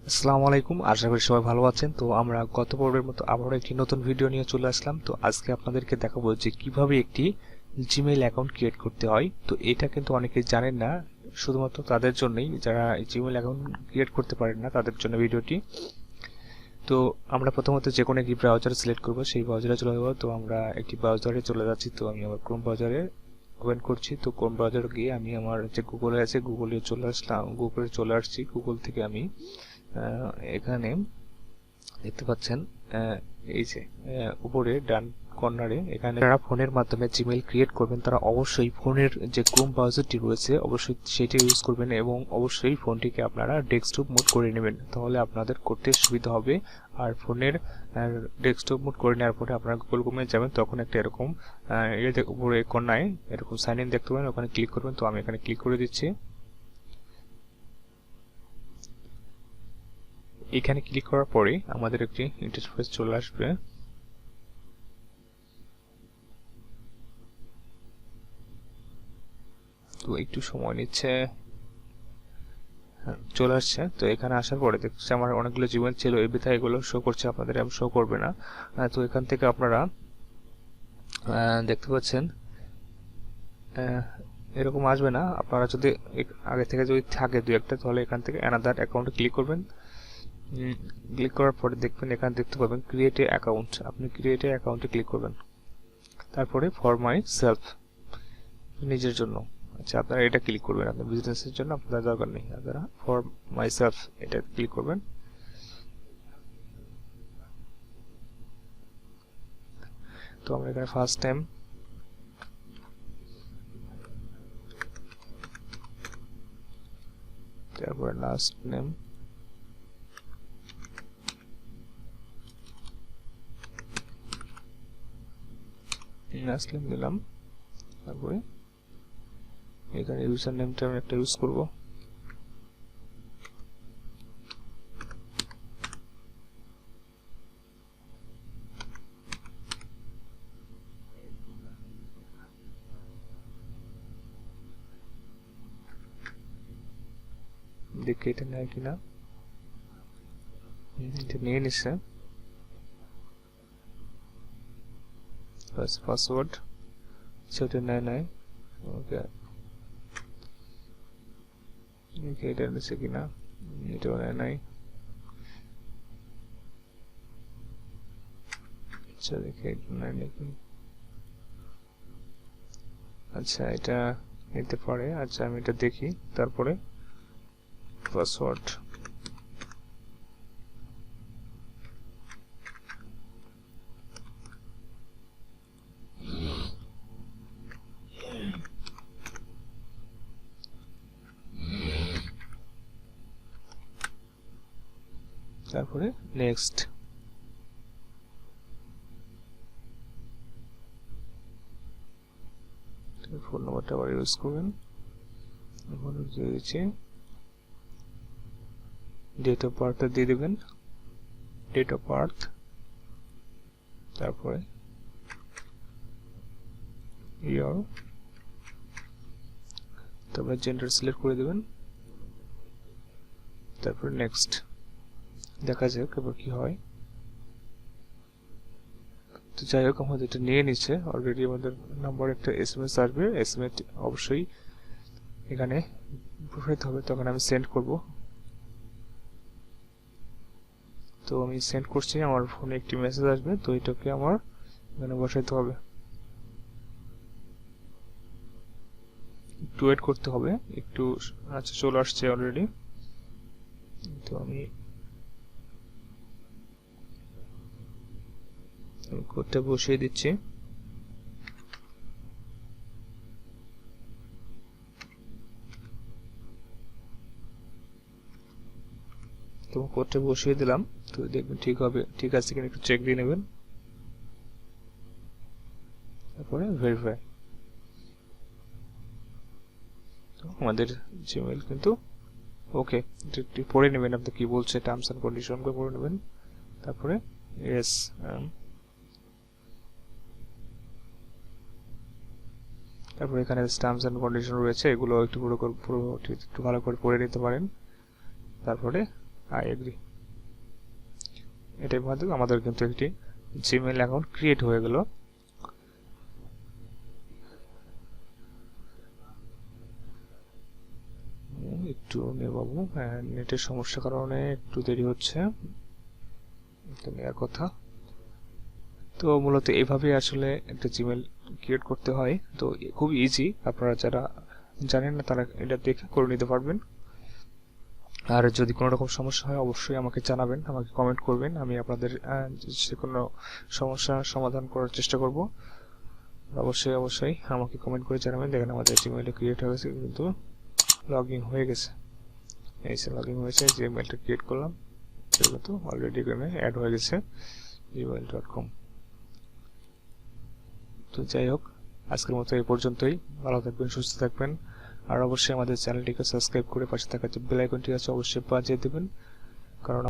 আসসালামু আলাইকুম, আশা করি সবাই ভালো আছেন। তো আমরা গত পর্বের মতো আবারও একটি নতুন ভিডিও নিয়ে চলে আসলাম। তো আজকে আপনাদেরকে দেখাবো যে কিভাবে একটি জিমেইল অ্যাকাউন্ট ক্রিয়েট করতে হয়। তো এটা কিন্তু অনেকেই জানেন না, শুধুমাত্র তাদের জন্যই যারা জিমেইল অ্যাকাউন্ট ক্রিয়েট করতে পারেন না তাদের জন্য ভিডিওটি। তো আমরা প্রথমত যে কোনো একটি ব্রাউজার সিলেক্ট করব, সেই ব্রাউজারে চলে যাব। তো আমরা একটি ব্রাউজারে চলে যাচ্ছি। তো আমি আমার ক্রোম ব্রাউজারে ওপেন করছি। তো ক্রোম ব্রাউজারে গিয়ে আমি আমার যে গুগলে আছে গুগলে চলে আসলাম, গুগলে চলে আসছি। গুগল থেকে আমি এখানে দেখতে পাচ্ছেন এই যে উপরে ডান কর্নারে এখানে যারা ফোনের মাধ্যমে জিমেইল ক্রিয়েট করবেন তারা অবশ্যই ফোনের যে ক্রোম ব্রাউজারটি রয়েছে অবশ্যই সেটি ইউজ করবেন এবং অবশ্যই ফোনটিকে আপনারা ডেস্কটপ মোড করে নেবেন, তাহলে আপনাদের করতে সুবিধা হবে। আর ফোনের ডেস্কটপ মোড করে নেওয়ার পরে আপনারা গুগল ক্রোমে যাবেন, তখন একটা এরকম উপরে কর্নায় এরকম সাইন ইন দেখতে পাবেন, ওখানে ক্লিক করবেন। তো আমি এখানে ক্লিক করে দিচ্ছি। এখানে ক্লিক করার পরে আমাদের একটি ইন্টারফেস চলে আসবে। তো একটু সময় নিচ্ছে, চলে আসছে। তো এখানে আসার পরে দেখছি আমার অনেকগুলো জিমেইল ছিল, এই বিধায় এগুলো শো করছে, আপনাদের আমি শো করবে না। তো এখান থেকে আপনারা দেখতে পাচ্ছেন এরকম আসবে না। আপনারা যদি আগে থেকে যদি থাকে দু একটা, তাহলে এখান থেকে অ্যানাদার অ্যাকাউন্টে ক্লিক করবেন। ক্লিক করার পরে দেখবেন এখানে দেখতে পাবেন ক্রিয়েট এ অ্যাকাউন্ট, আপনি ক্রিয়েট এ অ্যাকাউন্টে ক্লিক করবেন। তারপরে ফর মাই সেলফ, নিজের জন্য। আচ্ছা, আপনারা এটা ক্লিক করবেন, আপনার বিজনেসের জন্য আপনার দরকার নেই, আপনারা ফর মাই সেলফ এটা ক্লিক করবেন। তো আমরা এখানে ফার্স্ট টাইম, তারপরে লাস্ট নেম, লাস্ট নেম দিলাম। তারপরে এখানে ইউজার নেমটা আমি একটা ইউজ করব। দেখি এটা নেয় কিনা। এটা নিয়ে নিচ্ছে। পাসওয়ার্ড সেটা নেয় নাই। ওকে, এটা নিচ্ছে কিনা, এটাও নেয় নাই। আচ্ছা দেখি এটা নেয় নাকি। আচ্ছা এটা নিতে পারে। আচ্ছা আমি এটা দেখি। তারপরে পাসওয়ার্ড, তারপরে নেক্সট। ফোন নাম্বারটা আবার ইউজ করবেন। দিয়ে দিচ্ছি, ডেট অফ বার্থ দিয়ে দেবেন, ডেট অফ বার্থ। তারপরে ইয়ার, তারপরে জেন্ডার সিলেক্ট করে দেবেন। তারপরে নেক্সট, দেখা যাক এবার কি হয়। তো যাই হোক, আমাদের এটা নিয়ে নিচ্ছে অলরেডি। আমাদের নাম্বার একটা এসএমএস আসবে, এসএমএস অবশ্যই এখানে বসাইতে হবে, তখন আমি সেন্ড করব। তো আমি সেন্ড করছি, আমার ফোনে একটি মেসেজ আসবে। তো এটাকে আমার এখানে বসাইতে হবে, একটু ওয়েট করতে হবে একটু। আচ্ছা চলে আসছে অলরেডি। তো আমি কোডটা বসিয়ে দিচ্ছি। তো কোডটা বসিয়ে দিলাম। তো দেখবেন ঠিক হবে, ঠিক আছে কিনা একটু চেক দিয়ে নেবেন। তারপরে ভেরিফাই। তো আমাদের জিমেইল কিন্তু ওকে। একটু পড়ে নেবেন আপনি কি বলছে, টার্মস এন্ড কন্ডিশন করে পড়ে নেবেন। তারপরে ইয়েস, তারপরে এখানে টার্মস এন্ড কন্ডিশন রয়েছে, এগুলো একটু পুরো একটু ভালো করে পড়ে নিতে পারেন। তারপরে আই এগ্রি। এটার মাধ্যমে আমাদের কিন্তু একটি জিমেইল অ্যাকাউন্ট ক্রিয়েট হয়ে গেল। একটু নেবাবু, নেটের সমস্যার কারণে একটু দেরি হচ্ছে, তো নেওয়ার কথা। তো মূলত এইভাবে আসলে একটা জিমেইল ক্রিয়েট করতে হয়। তো খুব ইজি, আপনারা যারা জানেন না তারা এটা দেখে করে নিতে পারবেন। আর যদি কোনো রকম সমস্যা হয় অবশ্যই আমাকে জানাবেন, আমাকে কমেন্ট করবেন, আমি আপনাদের যে কোনো সমস্যার সমাধান করার চেষ্টা করব। অবশ্যই অবশ্যই আমাকে কমেন্ট করে জানাবেন। দেখেন আমাদের জিমেইলটা ক্রিয়েট হয়ে গেছে, কিন্তু লগ ইন হয়ে গেছে। এই সে লগ ইন হয়েছে, জিমেইলটা ক্রিয়েট করলাম, কিন্তু অলরেডি এখানে অ্যাড হয়ে গেছে gmail.com। তো যাই হোক, আজকের মতো এই পর্যন্তই। ভালো থাকবেন, সুস্থ থাকবেন, আর অবশ্যই আমাদের চ্যানেলটিকে সাবস্ক্রাইব করে পাশে থাকা যে বেল আইকনটি আছে অবশ্যই বাজিয়ে দেবেন, কারণ